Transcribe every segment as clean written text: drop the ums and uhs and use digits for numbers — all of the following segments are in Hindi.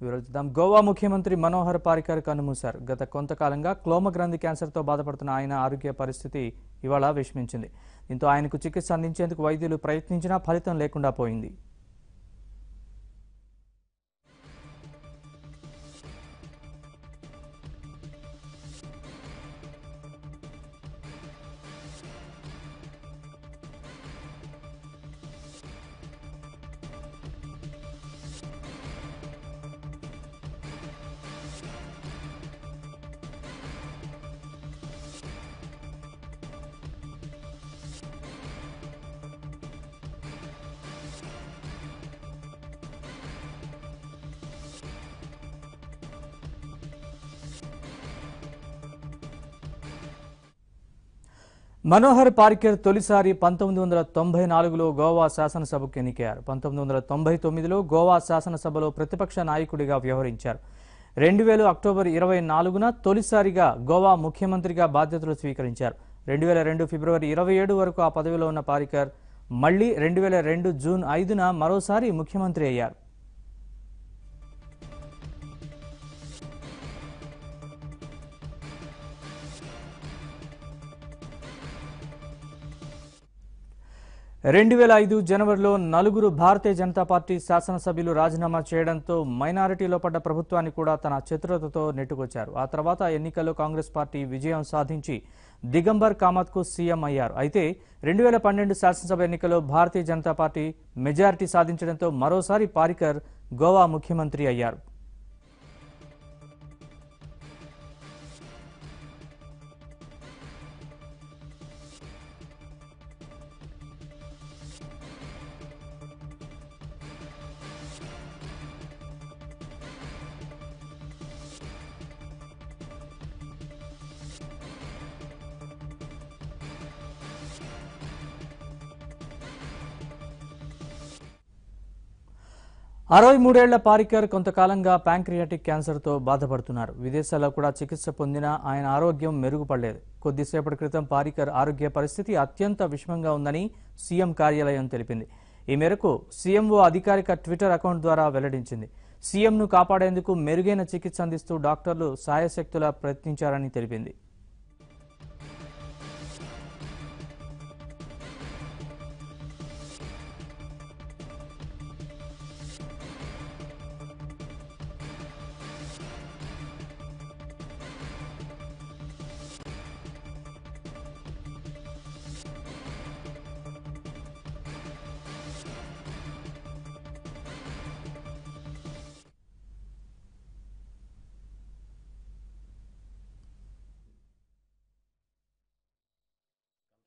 వివరిద్దాం. గోవా ముఖ్యమంత్రి మనోహర్ పారికర్ కన్నుమూశారు. గత కొంతకాలంగా క్లోమగ్రంథి క్యాన్సర్తో బాధపడుతున్న ఆయన ఆరోగ్య పరిస్థితి ఇవాళ విషమించింది. దీంతో ఆయనకు చికిత్స అందించేందుకు వైద్యులు ప్రయత్నించినా ఫలితం లేకుండా పోయింది. మనోహర్ పారికర్ తొలిసారి 1994లో గోవా శాసనసభకు ఎన్నికయ్యారు. 1999లో గోవా శాసనసభలో ప్రతిపక్ష నాయకుడిగా వ్యవహరించారు. 2000 అక్టోబర్ 24న తొలిసారిగా గోవా ముఖ్యమంత్రిగా బాధ్యతలు స్వీకరించారు. 2002 ఫిబ్రవరి 27 వరకు ఆ పదవిలో ఉన్న పారికర్ మళ్లీ 2002 జూన్ 5న మరోసారి ముఖ్యమంత్రి అయ్యారు. జనవరిలో నలుగురు భారతీయ జనతా పార్టీ శాసనసభ్యులు రాజీనామా చేయడంతో మైనారిటీలో పడ్డ ప్రభుత్వాన్ని కూడా తన చతురతతో నెట్టుకొచ్చారు. ఆ తర్వాత ఎన్నికల్లో కాంగ్రెస్ పార్టీ విజయం సాధించి దిగంబర్ కామత్కు సీఎం అయ్యారు. అయితే 2012 శాసనసభ ఎన్నికల్లో భారతీయ జనతా పార్టీ మెజారిటీ సాధించడంతో మరోసారి పారికర్ గోవా ముఖ్యమంత్రి అయ్యారు. అరవై మూడేళ్ల పారికర్ కొంతకాలంగా ప్యాంక్రియాటిక్ క్యాన్సర్తో బాధపడుతున్నారు. విదేశాల్లో కూడా చికిత్స పొందినా ఆయన ఆరోగ్యం మెరుగుపడలేదు. కొద్దిసేపటి క్రితం పారికర్ ఆరోగ్య పరిస్థితి అత్యంత విషమంగా ఉందని సీఎం కార్యాలయం తెలిపింది. ఈ మేరకు సీఎంఓ అధికారిక ట్విట్టర్ అకౌంట్ ద్వారా వెల్లడించింది. సీఎంను కాపాడేందుకు మెరుగైన చికిత్స అందిస్తూ డాక్టర్లు సాయశక్తులా ప్రయత్నించారని తెలిపింది.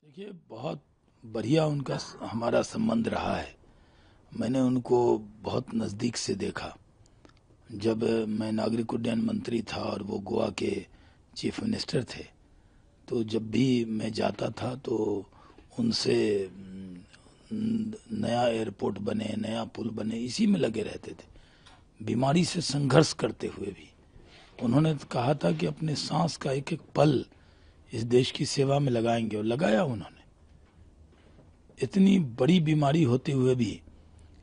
देखिए, बहुत बढ़िया उनका हमारा संबंध रहा है। मैंने उनको बहुत नज़दीक से देखा जब मैं नागरिक उड्डयन मंत्री था और वो गोवा के चीफ मिनिस्टर थे। तो जब भी मैं जाता था तो उनसे नया एयरपोर्ट बने, नया पुल बने, इसी में लगे रहते थे। बीमारी से संघर्ष करते हुए भी उन्होंने कहा था कि अपने सांस का एक एक पल इस देश की सेवा में लगाएंगे, और लगाया उन्होंने। इतनी बड़ी बीमारी होते हुए भी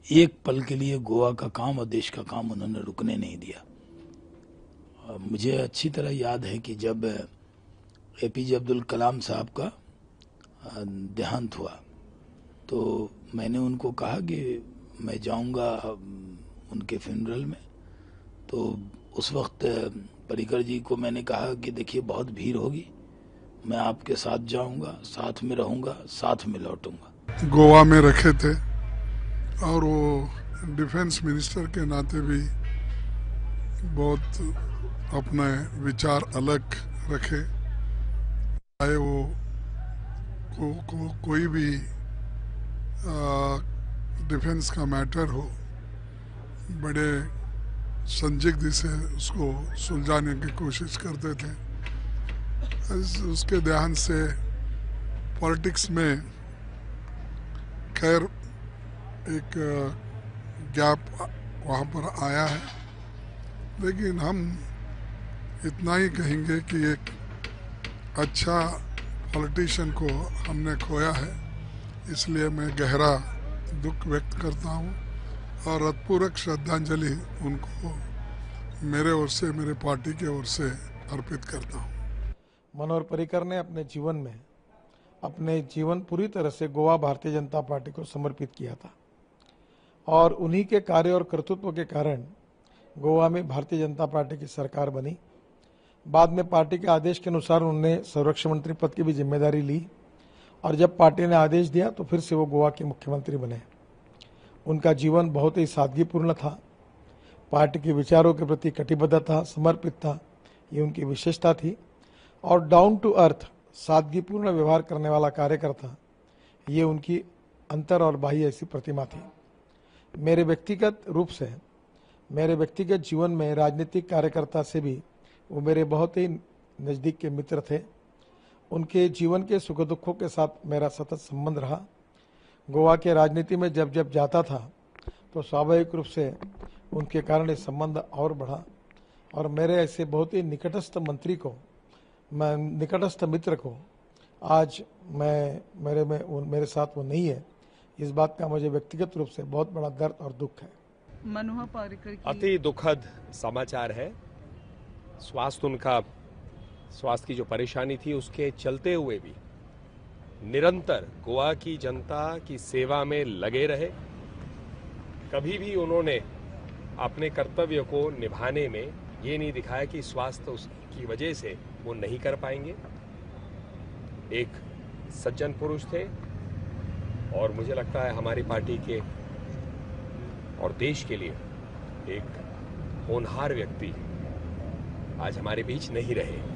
एक पल के लिए गोवा का काम और देश का काम उन्होंने रुकने नहीं दिया। मुझे अच्छी तरह याद है कि जब एपीजे अब्दुल कलाम साहब का देहांत हुआ तो मैंने उनको कहा कि मैं जाऊंगा उनके फ्यूनरल में। तो उस वक्त पर्रिकर जी को मैंने कहा कि देखिए, बहुत भीड़ होगी, मैं आपके साथ जाऊंगा, साथ में रहूंगा, साथ में लौटूंगा। गोवा में रखे थे और वो डिफेंस मिनिस्टर के नाते भी बहुत अपने विचार अलग रखे। चाहे वो कोई भी डिफेंस का मैटर हो, बड़े संदिग्ध से उसको सुलझाने की कोशिश करते थे। उसके देहांत से पॉलिटिक्स में खैर एक गैप वहाँ पर आया है, लेकिन हम इतना ही कहेंगे कि एक अच्छा पॉलिटिशियन को हमने खोया है। इसलिए मैं गहरा दुख व्यक्त करता हूँ और हृदयपूर्वक श्रद्धांजलि उनको मेरे ओर से, मेरे पार्टी के ओर से अर्पित करता हूँ। मनोहर पर्रिकर ने अपने जीवन पूरी तरह से गोवा भारतीय जनता पार्टी को समर्पित किया था और उन्हीं के कार्य और कर्तृत्व के कारण गोवा में भारतीय जनता पार्टी की सरकार बनी। बाद में पार्टी के आदेश के अनुसार उन्होंने संरक्षण मंत्री पद की भी जिम्मेदारी ली और जब पार्टी ने आदेश दिया तो फिर से वो गोवा के मुख्यमंत्री बने। उनका जीवन बहुत ही सादगीपूर्ण था, पार्टी के विचारों के प्रति कटिबद्ध था, समर्पित था, ये उनकी विशेषता थी और डाउन टू अर्थ सादगीपूर्ण व्यवहार करने वाला कार्यकर्ता, ये उनकी अंतर और बाह्य ऐसी प्रतिमा थी। मेरे व्यक्तिगत जीवन में राजनीतिक कार्यकर्ता से भी वो मेरे बहुत ही नज़दीक के मित्र थे। उनके जीवन के सुख दुखों के साथ मेरा सतत संबंध रहा। गोवा के राजनीति में जब जब जाता था तो स्वाभाविक रूप से उनके कारण ये संबंध और बढ़ा और मेरे ऐसे बहुत ही निकटस्थ मित्र को आज मेरे साथ वो नहीं है, इस बात का मुझे व्यक्तिगत रूप से बहुत बड़ा दर्द और दुख है। मनोहर पर्रिकर की अति दुखद समाचार है। स्वास्थ्य की जो परेशानी थी उसके चलते हुए भी निरंतर गोवा की जनता की सेवा में लगे रहे। कभी भी उन्होंने अपने कर्तव्य को निभाने में ये नहीं दिखाया कि स्वास्थ्य की वजह से वो नहीं कर पाएंगे। एक सज्जन पुरुष थे और मुझे लगता है हमारी पार्टी के और देश के लिए एक होनहार व्यक्ति आज हमारे बीच नहीं रहे।